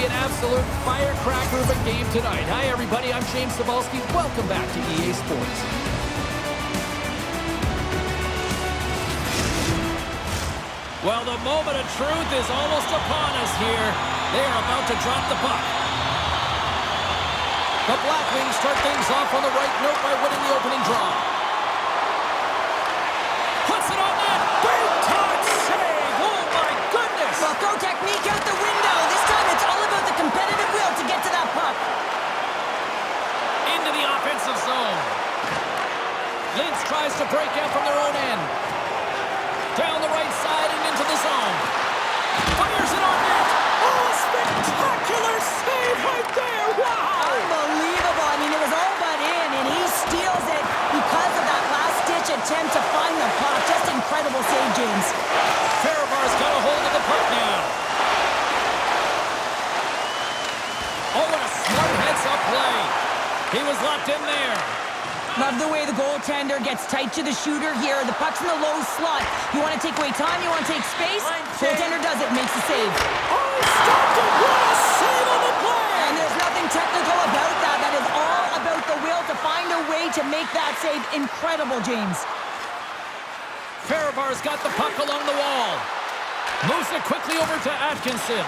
be an absolute firecracker of a game tonight. Hi, everybody. I'm James Cebulski. Welcome back to EA Sports. Well, the moment of truth is almost upon us here. They are about to drop the puck. The Black Wings start things off on the right note by winning the opening draw. Puts it on net. Big time save. Oh, my goodness. Well, throw technique out the window. This time it's all about the competitive will to get to that puck. Into the offensive zone. Linz tries to break out from their own end. Down the right side and into the zone. Fires it on net. Oh, a spectacular save right there. Wow. Unbelievable. I mean, it was all but in, and he steals it because of that last-ditch attempt to find the puck. Just incredible save, James. Fehérvár's got a hold of the puck now. Oh, what a smart heads-up play. He was locked in there. Love the way the goaltender gets tight to the shooter here. The puck's in the low slot. You want to take away time, you want to take space. Goaltender does it, makes the save. Oh, stopped it. What a save on the play. And there's nothing technical about that. That is all about the will to find a way to make that save. Incredible, James. Fehérvár's got the puck along the wall. Moves it quickly over to Atkinson.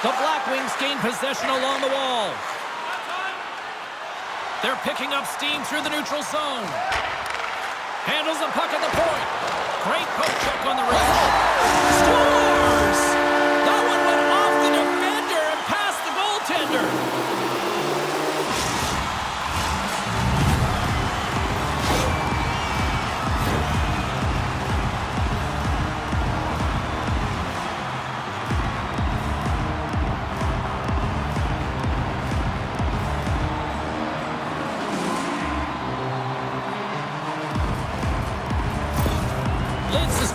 The Black Wings gain possession along the wall. They're picking up steam through the neutral zone. Handles the puck at the point. Great poke check on the reach. Scores! That one went off the defender and past the goaltender.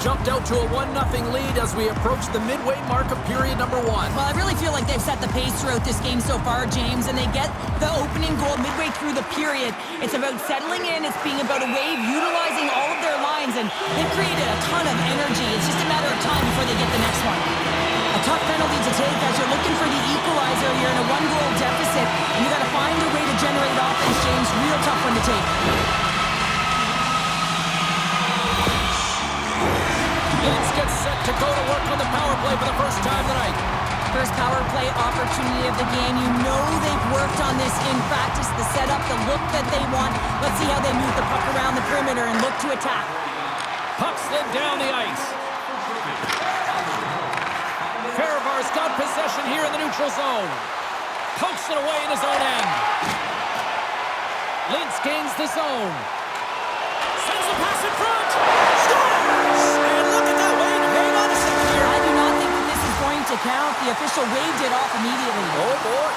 Jumped out to a 1-0 lead as we approach the midway mark of period number 1. Well, I really feel like they've set the pace throughout this game so far, James, and they get the opening goal midway through the period. It's about settling in. It's being about a wave, utilizing all of their lines, and they've created a ton of energy. It's just a matter of time before they get the next one. A tough penalty to take as you're looking for the equalizer. You're in a 1-goal deficit, and you got to find a way to generate offense, James. Real tough one to take. Linz gets set to go to work on the power play for the first time tonight. First power play opportunity of the game. You know they've worked on this in practice, the setup, the look that they want. Let's see how they move the puck around the perimeter and look to attack. Puck slid down the ice. Fehérvár's got possession here in the neutral zone. Pokes it away in his own end. Linz gains the zone. Sends the pass in front. Scores! And look at that wave. Hang on a second here. I do not think that this is going to count. The official waved it off immediately. Oh, boy.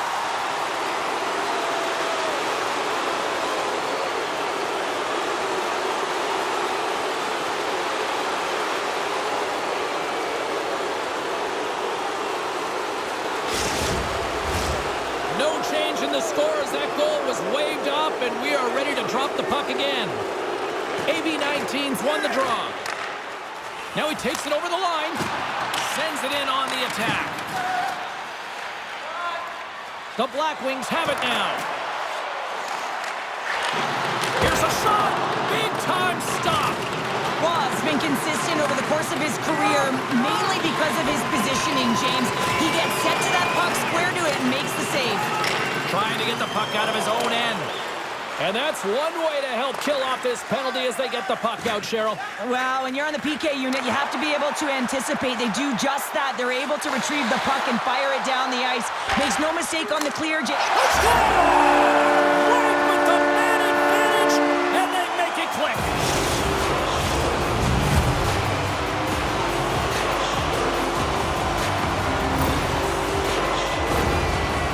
No change in the score as that goal was waved off, and we are ready to drop the puck again. AV19's won the draw. Now he takes it over the line. Sends it in on the attack. The Black Wings have it now. Here's a shot. Big time stop. Wa's been consistent over the course of his career, mainly because of his positioning, James. He gets set to that puck, square to it, and makes the save. Trying to get the puck out of his own end. And that's one way to help kill off this penalty as they get the puck out, Cheryl. Well, when you're on the PK unit, you have to be able to anticipate. They do just that. They're able to retrieve the puck and fire it down the ice. Makes no mistake on the clear. Let's go! Right with the man advantage, and they make it click.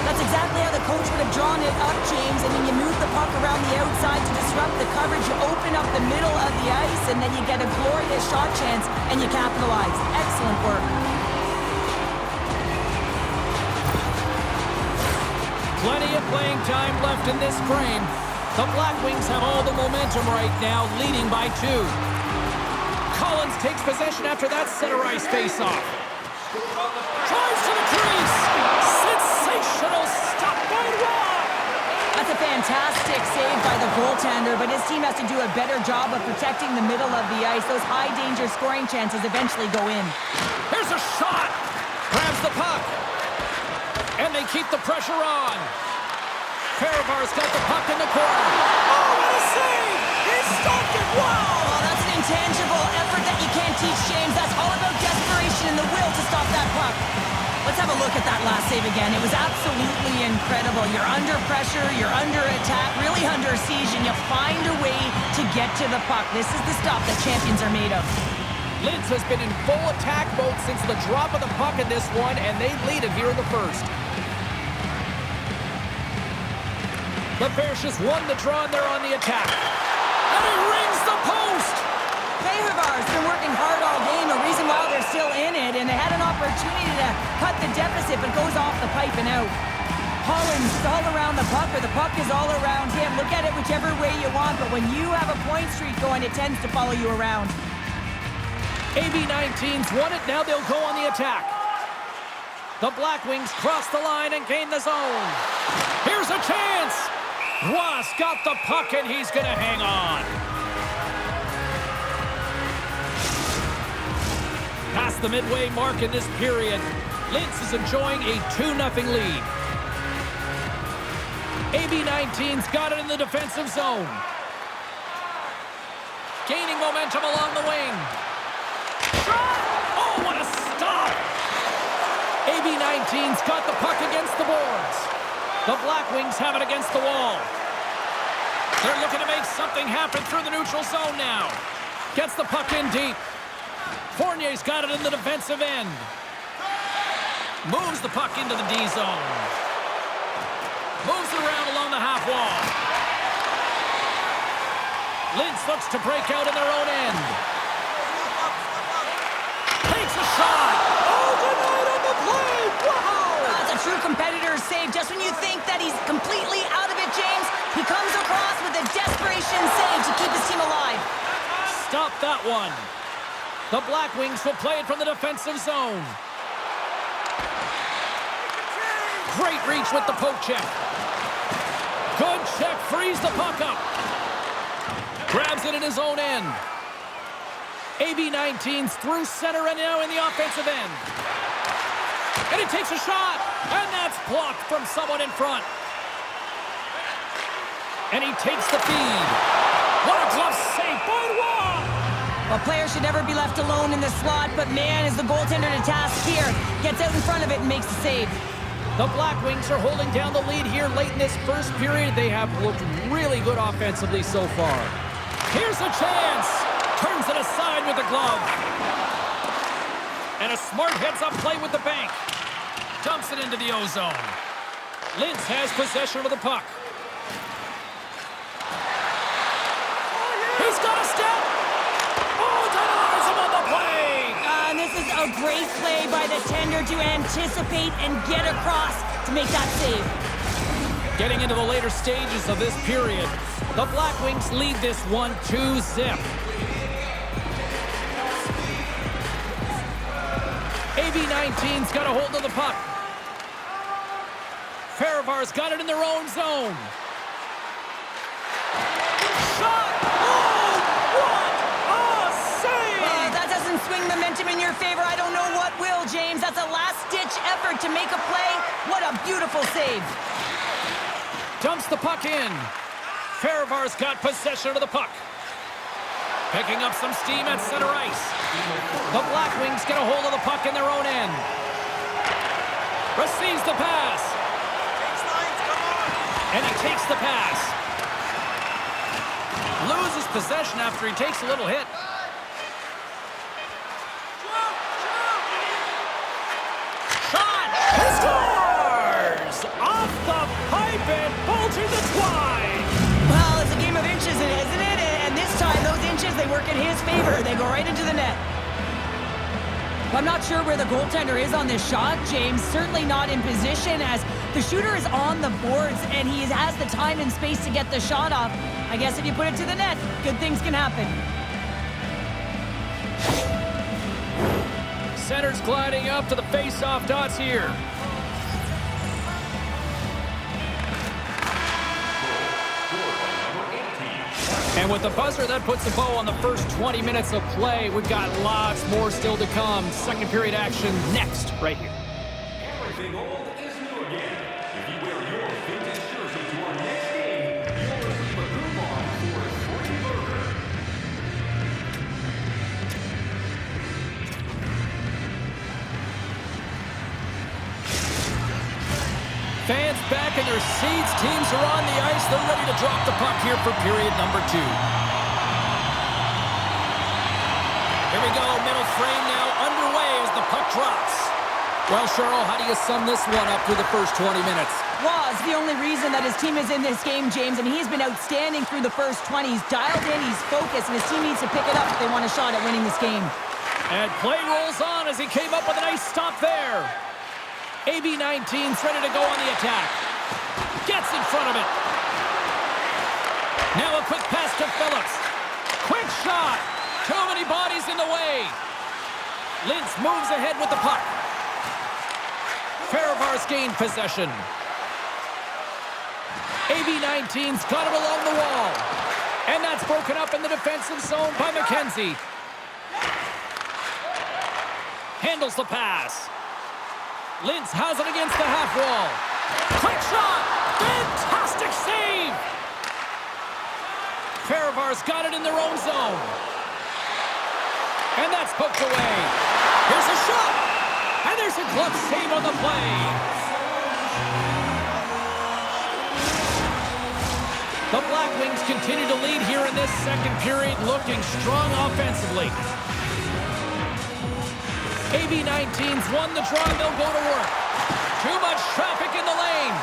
That's exactly how the coach would have drawn it up, James. And then you move the puck around the outside to disrupt the coverage. You open up the middle of the ice, and then you get a glorious shot chance, and you capitalize. Excellent work. Plenty of playing time left in this frame. The Black Wings have all the momentum right now, leading by 2. Collins takes possession after that center ice face-off. Drives to the crease. goaltender, but his team has to do a better job of protecting the middle of the ice. Those high-danger scoring chances eventually go in. Here's a shot! Grabs the puck. And they keep the pressure on. Fehérvár's got the puck in the corner. Oh, what a save! He stopped it! Wow! Oh, that's an intangible effort that you can't teach, James. That's all about desperation and the will to stop that puck. Let's have a look at that last save again. It was absolutely incredible. You're under pressure, you're under attack, really under siege, and you find a way to get to the puck. This is the stuff that champions are made of. Linz has been in full attack mode since the drop of the puck in this one, and they lead it here in the first. Leclerc just won the draw, and they're on the attack. And he rings the post! Fehérvár's been working hard all game, the reason why they're still in it, and they had an opportunity to cut the deficit, but goes off the pipe and out. Holland's all around the puck, or the puck is all around him. Look at it whichever way you want, but when you have a point streak going, it tends to follow you around. AB19's won it, now they'll go on the attack. The Black Wings cross the line and gain the zone. Here's a chance! Ross got the puck and he's gonna hang on. Past the midway mark in this period, Linz is enjoying a 2-0 lead. AB19's got it in the defensive zone. Gaining momentum along the wing. Oh, what a stop! AB19's got the puck against the boards. The Black Wings have it against the wall. They're looking to make something happen through the neutral zone now. Gets the puck in deep. Fournier's got it in the defensive end. Moves the puck into the D zone. Moves it around along the half wall. Linz looks to break out in their own end. Takes a shot. Oh, denied on the play. Wow! That's a true competitor's save. Just when you think that he's completely out of it, James, he comes across with a desperation save to keep his team alive. Stop that one. The Black Wings will play it from the defensive zone. Great reach with the poke check. Good check, frees the puck up. Grabs it in his own end. AB19's through center and now in the offensive end. And he takes a shot, and that's blocked from someone in front. And he takes the feed. What a glove save by Roy! A player should never be left alone in the slot, but man, is the goaltender to task here. Gets out in front of it and makes the save. The Black Wings are holding down the lead here late in this first period. They have looked really good offensively so far. Here's a chance. Turns it aside with the glove. And a smart heads-up play with the bank. Dumps it into the O-zone. Linz has possession of the puck. He's got a step. Oh, denies him on the play. And this is a great play by the tender to anticipate and get across to make that save. Getting into the later stages of this period, the Black Wings lead this one 2-0. AB19's got a hold of the puck. Fehérvár's got it in their own zone. Shot! Oh, what a save! That doesn't swing momentum in your favor. I don't know what will, James. That's a last-ditch effort to make a play. What a beautiful save. Dumps the puck in. Fehérvár's got possession of the puck. Picking up some steam at center ice. The Black Wings get a hold of the puck in their own end. Receives the pass. And he takes the pass. Loses possession after he takes a little hit. Shot! He scores! Off the pipe and bulging the twine. Well, it's a game of inches, isn't it? And this time, those inches, they work in his favor. They go right into the net. I'm not sure where the goaltender is on this shot, James. Certainly not in position as the shooter is on the boards and he has the time and space to get the shot off. I guess if you put it to the net, good things can happen. Center's gliding up to the face-off dots here. And with the buzzer, that puts a bow on the first 20 minutes of play. We've got lots more still to come. Second period action next, right here. Everything old is new again. If you wear your vintage jersey to our next game, you'll receive a coupon for a free burger. Fans back in their seats. Teams are on the ice. They're ready to drop the puck here for period number 2. Here we go. Middle frame now underway as the puck drops. Well, Cheryl, how do you sum this one up through the first 20 minutes? Well, it's the only reason that his team is in this game, James, and he's been outstanding through the first 20. He's dialed in, he's focused, and his team needs to pick it up if they want a shot at winning this game. And play rolls on as he came up with a nice stop there. AV19's ready to go on the attack. Gets in front of it. Now a quick pass to Phillips. Quick shot. Too many bodies in the way. Linz moves ahead with the puck. Fehérvár's gained possession. AV19's got it along the wall. And that's broken up in the defensive zone by MacKenzie. Handles the pass. Linz has it against the half wall. Quick shot! Fantastic save! Fehérvár's got it in their own zone. And that's poked away. Here's a shot! And there's a glove save on the play. The Black Wings continue to lead here in this second period, looking strong offensively. AV19's won the draw, and they'll go to work. Too much traffic in the lane.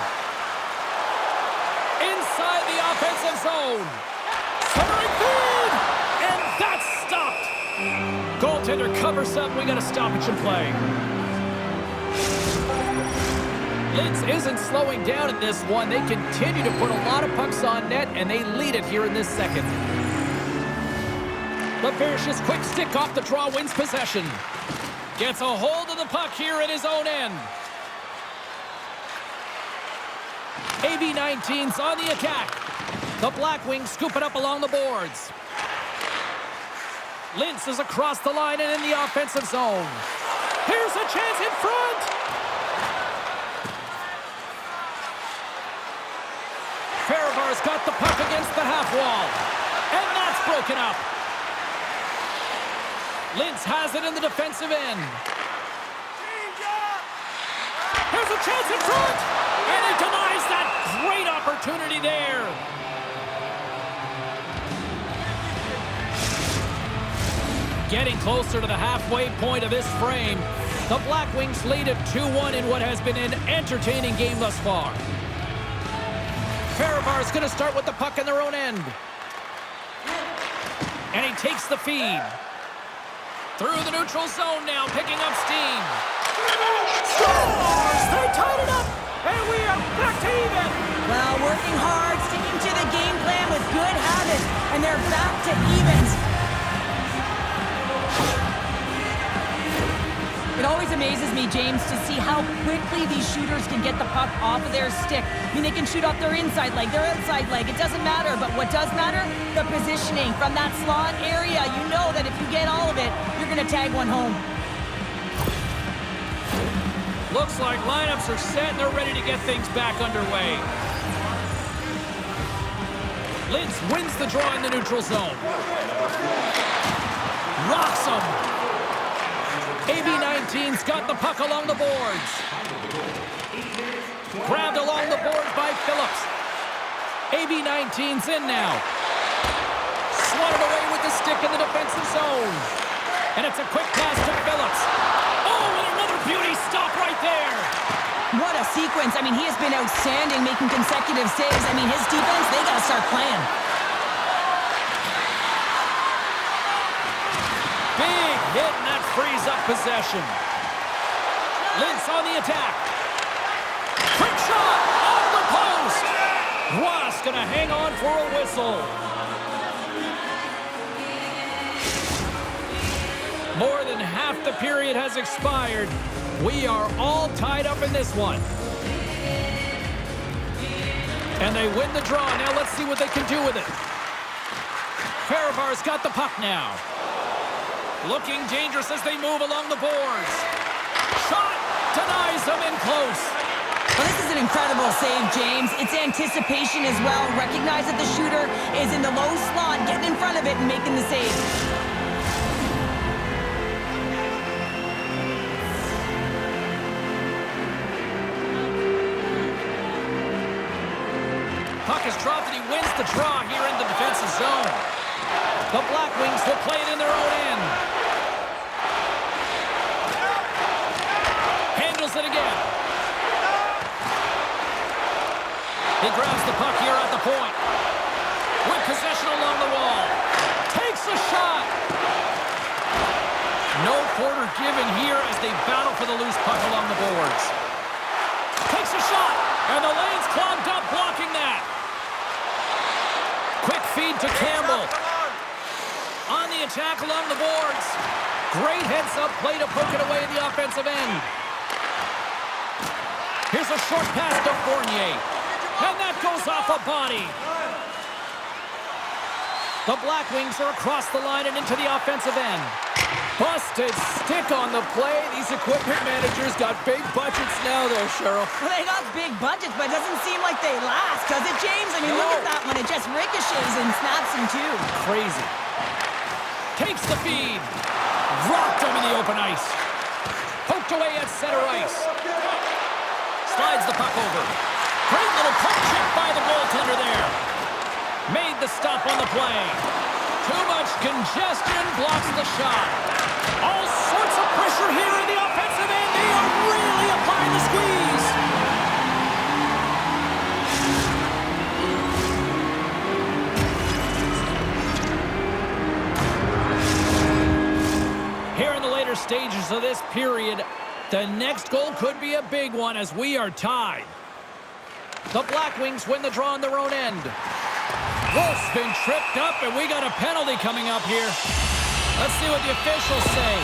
Inside the offensive zone. Centering feed! And that's stopped. Goaltender covers up. We got a stoppage in play. Linz isn't slowing down in this one. They continue to put a lot of pucks on net, and they lead it here in this second. Leberge's quick stick off the draw wins possession. Gets a hold of the puck here at his own end. AV19's on the attack. The Black Wings scoop it up along the boards. Linz is across the line and in the offensive zone. Here's a chance in front. Fehérvár's got the puck against the half wall. And that's broken up. Linz has it in the defensive end. Here's a chance in front! And he denies that great opportunity there. Getting closer to the halfway point of this frame, the Black Wings lead at 2-1 in what has been an entertaining game thus far. Fehérvár's going to start with the puck in their own end. And he takes the feed. Through the neutral zone now, picking up steam. Scores! They tied it up, and we are back to even. Well, working hard, sticking to the game plan with good habits, and they're back to evens. It always amazes me, James, to see how quickly these shooters can get the puck off of their stick. I mean, they can shoot off their inside leg, their outside leg. It doesn't matter, but what does matter? The positioning from that slot area. You know that if you get all of it, you're going to tag one home. Looks like lineups are set and they're ready to get things back underway. Linz wins the draw in the neutral zone. Rocks him. AV19's got the puck along the boards. Grabbed along the boards by Phillips. AV19's in now. Swatted away with the stick in the defensive zone. And it's a quick pass to Phillips. Oh, and another beauty stop right there. What a sequence. I mean, he has been outstanding, making consecutive saves. I mean, his defense, they got to start playing. Big hit, and that frees up possession. Linz on the attack. Quick shot off the post. Ross gonna hang on for a whistle. More than half the period has expired. We are all tied up in this one. And they win the draw. Now let's see what they can do with it. Fehérvár's got the puck now. Looking dangerous as they move along the boards. Shot denies them in close. Well, this is an incredible save, James. It's anticipation as well. Recognize that the shooter is in the low slot, getting in front of it and making the save. Puck is dropped and he wins the draw here in the defensive zone. The Black Wings will play it in their own end. Handles it again. He grabs the puck here at the point. With possession along the wall. Takes a shot. No quarter given here as they battle for the loose puck along the boards. Takes a shot. And the lane's clogged up blocking that. Quick feed to Campbell. On the attack along the boards. Great heads-up play to poke it away in the offensive end. Here's a short pass to Fournier. And that goes off a body. The Black Wings are across the line and into the offensive end. Busted stick on the play. These equipment managers got big budgets now, though, Cheryl. Well, they got big budgets, but it doesn't seem like they last, does it, James? I mean, look at that one. It just ricochets and snaps him, too. Crazy. Takes the feed. Rocked him in the open ice. Poked away at center ice. Slides the puck over. Great little puck check by the goaltender there. Made the stop on the play. Too much congestion blocks the shot. All sorts of pressure here in the offensive end. They are really applying the squeeze. Here in the later stages of this period, the next goal could be a big one as we are tied. The Black Wings win the draw on their own end. Wolf's been tripped up, and we got a penalty coming up here. Let's see what the officials say.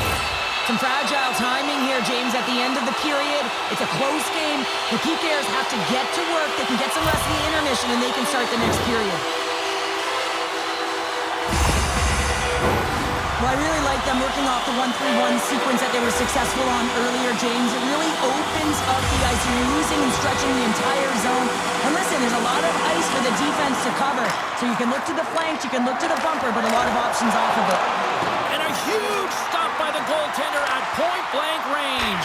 Some fragile timing here, James, at the end of the period. It's a close game. The PKers have to get to work. They can get some rest in the intermission, and they can start the next period. Well, I really like them working off the 1-3-1 sequence that they were successful on earlier, James. It really opens up the ice. You're using and stretching the entire zone. And listen, there's a lot of ice for the defense to cover. So you can look to the flanks, you can look to the bumper, but a lot of options off of it. And a huge stop by the goaltender at point-blank range.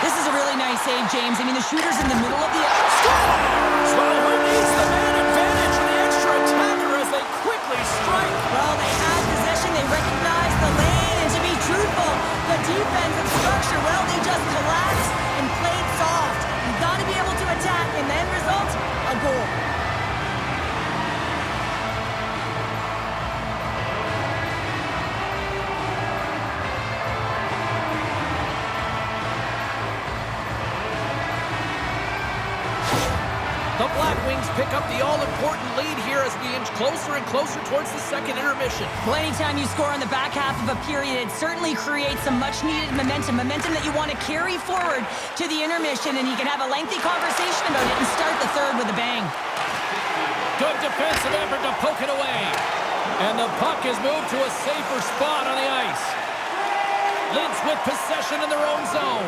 This is a really nice save, James. I mean, the shooter's in the middle of the ice. Well, who needs the man advantage and the extra attacker as they quickly strike? Well, they had possession, they recognized the lane, and to be truthful, the defensive structure, well, they just collapsed and played soft. You've got to be able to attack, and the end result, a goal. The Black Wings pick up the all-important lead here as we inch closer and closer towards the second intermission. Well, anytime you score on the back half of a period, it certainly creates some much-needed momentum that you want to carry forward to the intermission, and you can have a lengthy conversation about it and start the third with a bang. Good defensive effort to poke it away. And the puck is moved to a safer spot on the ice. Linz with possession in their own zone.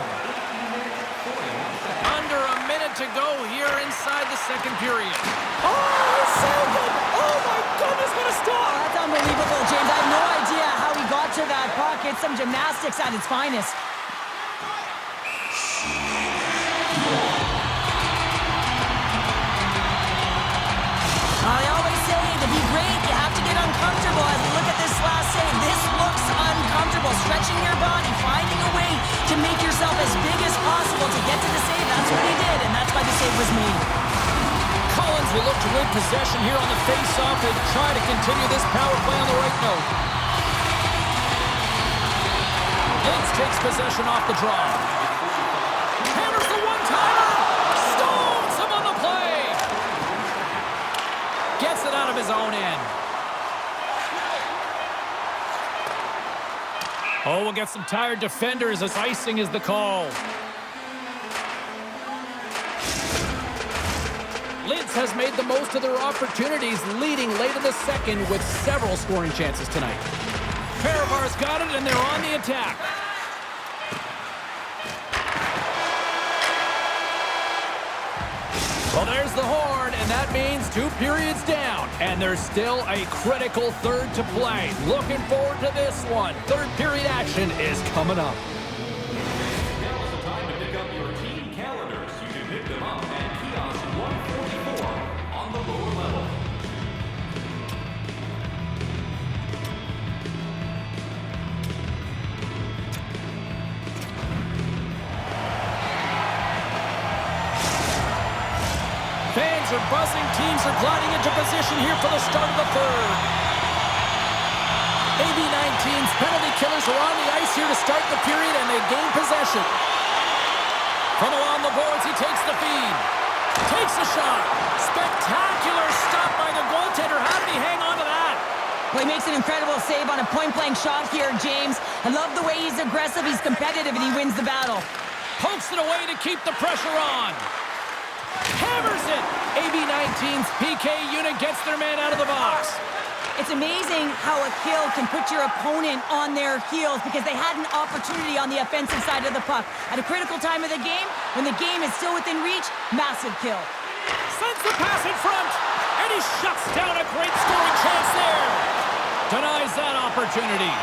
Under a minute to go here inside the second period. Oh, saved it! Oh my goodness, what a stop! That's unbelievable, James. I have no idea how he got to that puck. It's some gymnastics at its finest. I always say to be great, you have to get uncomfortable. As we look at this last save, this looks uncomfortable. Stretching your body, finding a way to make yourself as big as possible to get to the save. That's what he did, and that's why the save was made. Collins will look to win possession here on the face-off and try to continue this power play on the right note. Linz takes possession off the draw. Hammers the one-timer! Stones him on the play! Gets it out of his own end. Oh, we'll get some tired defenders as icing is the call. Linz has made the most of their opportunities, leading late in the second with several scoring chances tonight. Fehérvár's got it, and they're on the attack. Well, there's the horn, and that means 2 periods down. And there's still a critical third to play. Looking forward to this one. Third period action is coming up. Now is the time to pick up your team calendars. You can pick them up at kiosk 144 on the lower level. Fans are buzzing. Teams are gliding into position here for the start of the third. AV19's penalty killers are on the ice here to start the period, and they gain possession. From along the boards, he takes the feed. Takes a shot. Spectacular stop by the goaltender. How did he hang on to that? Well, he makes an incredible save on a point-blank shot here, James. I love the way he's aggressive, he's competitive, and he wins the battle. Pokes it away to keep the pressure on. Hammers it! AV19's PK unit gets their man out of the box. It's amazing how a kill can put your opponent on their heels because they had an opportunity on the offensive side of the puck. At a critical time of the game, when the game is still within reach, massive kill. Sends the pass in front, and he shuts down a great scoring chance there. Denies that opportunity.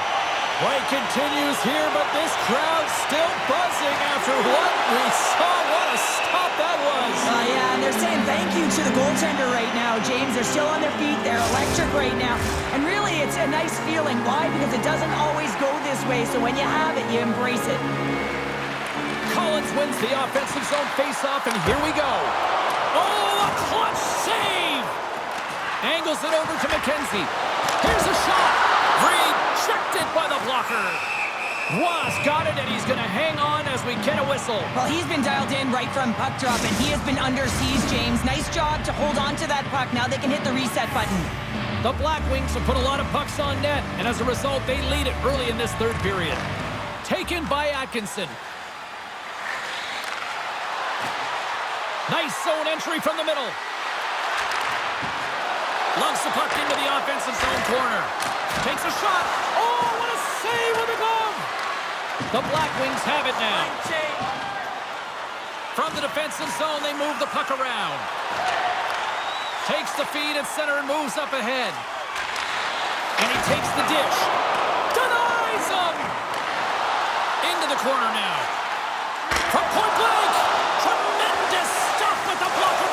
Play continues here, but this crowd's still buzzing after what we saw. What a stop that was. Yeah, and they're saying thank you to the goaltender right now, James. They're still on their feet. They're electric right now. And really, it's a nice feeling. Why? Because it doesn't always go this way, so when you have it, you embrace it. Collins wins the offensive zone face-off, and here we go. Oh, a clutch save! Angles it over to MacKenzie. Here's a shot. Rejected by the blocker. Was got it, and he's going to hang on as we get a whistle. Well, he's been dialed in right from puck drop, and he has been under siege, James. Nice job to hold on to that puck. Now they can hit the reset button. The Black Wings have put a lot of pucks on net, and as a result, they lead it early in this third period. Taken by Atkinson. Nice zone entry from the middle. Lunks the puck into the offensive zone corner. Takes a shot. Oh, what a save with a glove. The Black Wings have it now. From the defensive zone, they move the puck around. Takes the feed at center and moves up ahead. And he takes the dish. Denies him. Into the corner now. From point blank. Tremendous stuff with the blocker.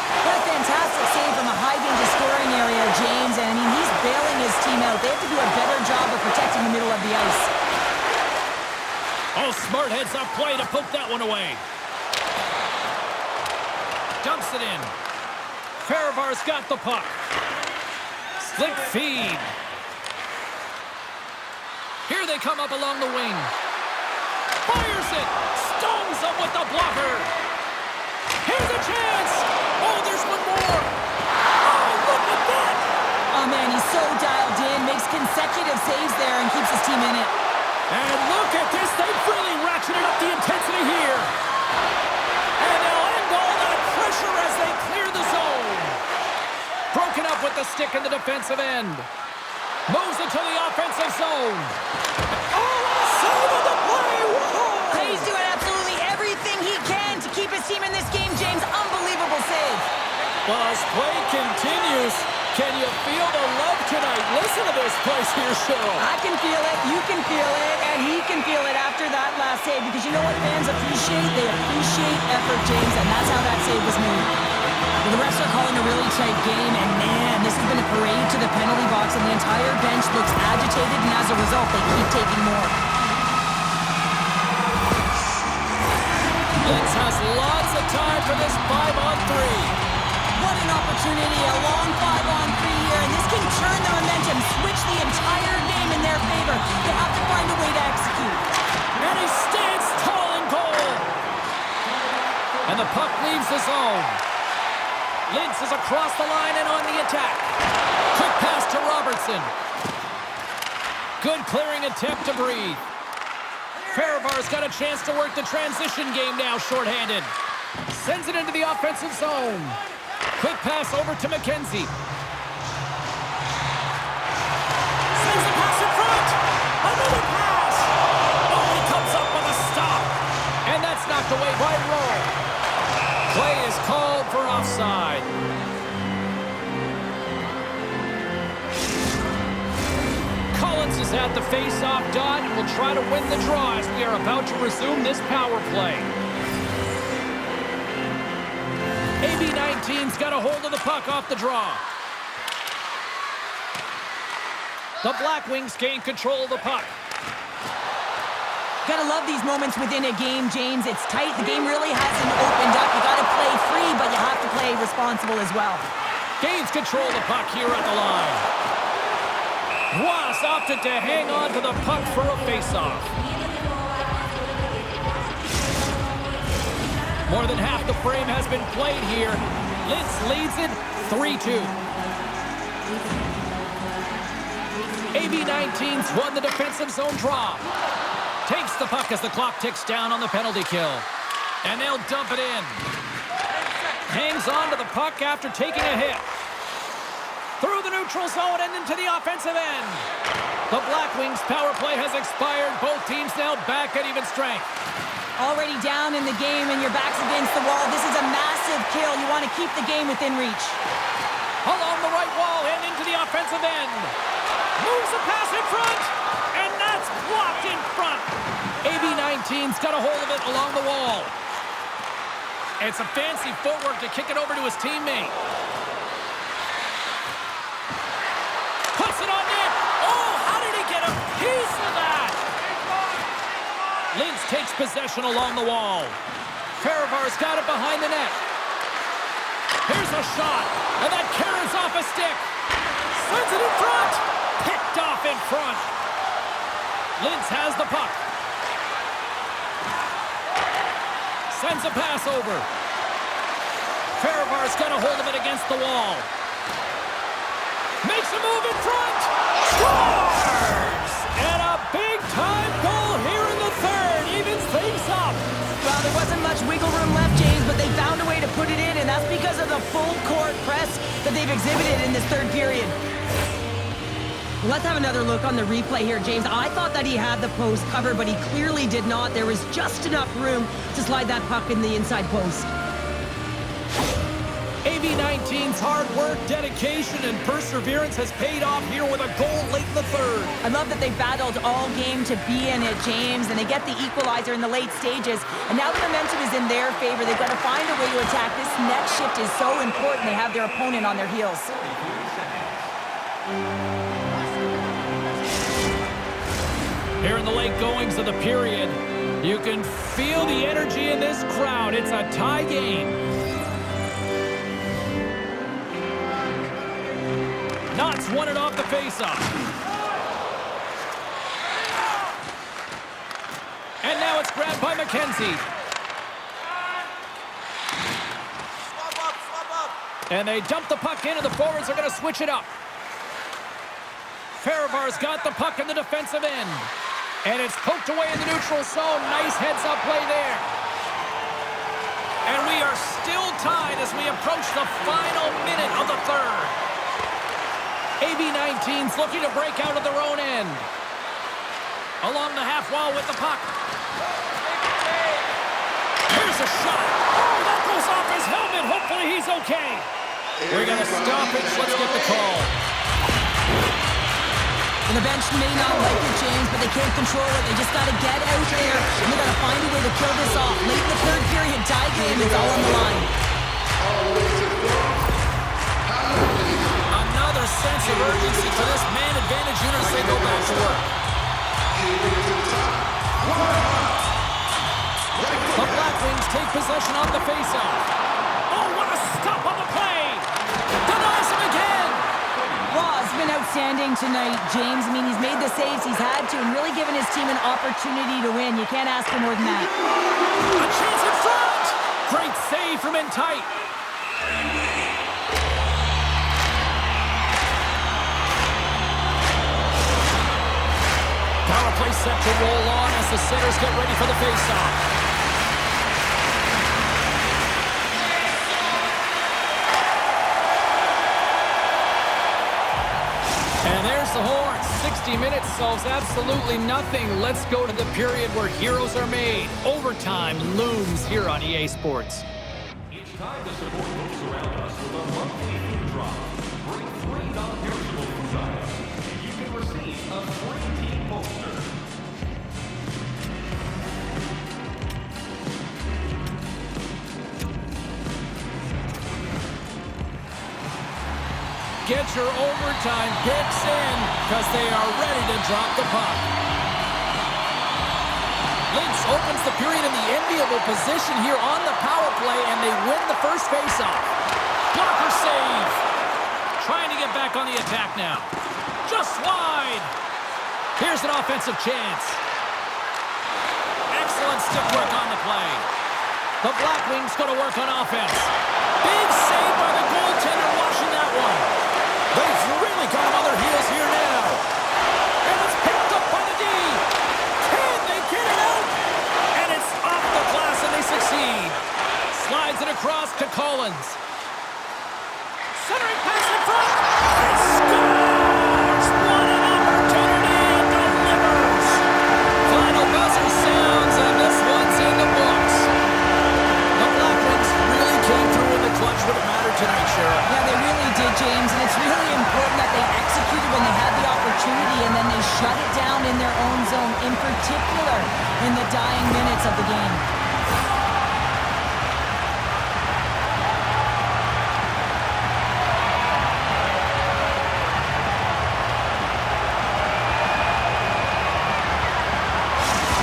What a fantastic save from a high-danger scoring area, James. And I mean, he's bailing his team out. They have to do a better job of protecting the middle of the ice. Oh, smart heads-up play to poke that one away. Dumps it in. Fehérvár's got the puck. Slick feed. Here they come up along the wing. Fires it. Stones him with the blocker. Here's a chance. Oh, there's one more. Oh, look at that. Oh, man, he's so dialed in. Makes consecutive saves there and keeps his team in it. And look at this. They've really ratcheted up the intensity here. And they'll end all that pressure as they clear the zone. Broken up with the stick in the defensive end. Moves it to the offensive zone. Oh, save of the play. Whoa. He's doing absolutely everything he can to keep his team in this game, James. Unbelievable save. Well, as play continues, can you feel the love tonight? Listen to this place here, Cheryl. I can feel it, you can feel it, and he can feel it after that last save. Because you know what fans appreciate? They appreciate effort, James, and that's how that save was made. Well, the refs are calling a really tight game, and man, this has been a parade to the penalty box, and the entire bench looks agitated, and as a result, they keep taking more. Linz has lots of time for this 5-on-3. What an opportunity, a long 5-on-3 here, and this can turn the momentum, switch the entire game in their favor. They have to find a way to execute. And he stands tall in goal. And the puck leaves the zone. Linz is across the line and on the attack. Quick pass to Robertson. Good clearing attempt to breathe. Fehérvár's got a chance to work the transition game now, shorthanded. Sends it into the offensive zone. Quick pass over to MacKenzie. Sends the pass in front. Another pass. Oh, he comes up with a stop. And that's knocked away by Rowe. Play is called for offside. Collins is at the face-off dot and will try to win the draw as we are about to resume this power play. AB19's got a hold of the puck off the draw. The Black Wings gain control of the puck. Gotta love these moments within a game, James. It's tight. The game really hasn't opened up. You gotta play free, but you have to play responsible as well. Gains control of the puck here at the line. Ross opted to hang on to the puck for a face-off. More than half the frame has been played here. Linz leads it 3-2. AB19's won the defensive zone draw. Takes the puck as the clock ticks down on the penalty kill. And they'll dump it in. Hangs on to the puck after taking a hit. Through the neutral zone and into the offensive end. The Black Wings power play has expired. Both teams now back at even strength. Already down in the game and your back's against the wall. This is a massive kill. You want to keep the game within reach. Along the right wall and into the offensive end. Moves the pass in front. And that's blocked in front. AB19's got a hold of it along the wall. It's a fancy footwork to kick it over to his teammate. Puts it on net. Oh, how did he get a piece of that? Linz takes possession along the wall. Fehérvár's got it behind the net. Here's a shot, and that carries off a stick. Sends it in front. Picked off in front. Linz has the puck. Sends a pass over. Fehérvár's got a hold of it against the wall. Makes a move in front. Scores! And a big-time goal here in the third. Evens things up. Well, there wasn't much wiggle room left, James, but they found a way to put it in, and that's because of the full-court press that they've exhibited in this third period. Let's have another look on the replay here, James. I thought that he had the post covered, but he clearly did not. There was just enough room to slide that puck in the inside post. AB19's hard work, dedication, and perseverance has paid off here with a goal late in the third. I love that they battled all game to be in it, James, and they get the equalizer in the late stages. And now the momentum is in their favor. They've got to find a way to attack. This next shift is so important. They have their opponent on their heels. Here in the late goings of the period, you can feel the energy in this crowd. It's a tie game. Knott's won it off the faceoff. And now it's grabbed by MacKenzie. And they dump the puck in, and the forwards are going to switch it up. Fehérvár's got the puck in the defensive end. And it's poked away in the neutral zone. Nice heads-up play there. And we are still tied as we approach the final minute of the third. AB19's looking to break out of their own end. Along the half wall with the puck. Here's a shot. Oh, that goes off his helmet. Hopefully he's okay. We're going to stop it. Let's get the call. And the bench may not like it, James, but they can't control it. They just got to get out there, and they got to find a way to kill this off. Late in the third period, tie game, it's all on the line. Another sense of urgency for this man advantage unit as they go back to work. The Black Wings take possession on the faceoff. Oh, what a stop on the play! Denies him again! Raw's been outstanding tonight, James. I mean, he's made the saves he's had to and really given his team an opportunity to win. You can't ask for more than that. A chance in front! Great save from in tight. Power play set to roll on as the centers get ready for the faceoff. 60 minutes solves absolutely nothing. Let's go to the period where heroes are made. Overtime looms here on EA Sports. It's time to support those around us with a monthly food drop. Bring 3 non-perishable food items. You can receive a free team poster. Get your overtime picks in because they are ready to drop the puck. Linz opens the period in the enviable position here on the power play, and they win the first faceoff. Blocker save. Trying to get back on the attack now. Just wide. Here's an offensive chance. Excellent stick work on the play. The Black Wings going to work on offense. Big save by the goaltender watching that one. They've really got him on their heels here now. And it's picked up by the D. Can they get it out? And it's off the glass and they succeed. Slides it across to Collins. Centering pass in front. He scores! What an opportunity and delivers. Final buzzer sounds and this one's in the books. The Black Wings really came through in the clutch when it mattered tonight, Cheryl. Yeah, they really did, James, and it's really important that they executed when they had the opportunity and then they shut it down in their own zone, in particular in the dying minutes of the game.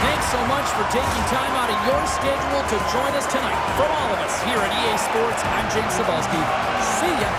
Thanks so much for taking time out of your schedule to join us tonight. From all of us here at EA Sports, I'm James Cebulski. See ya.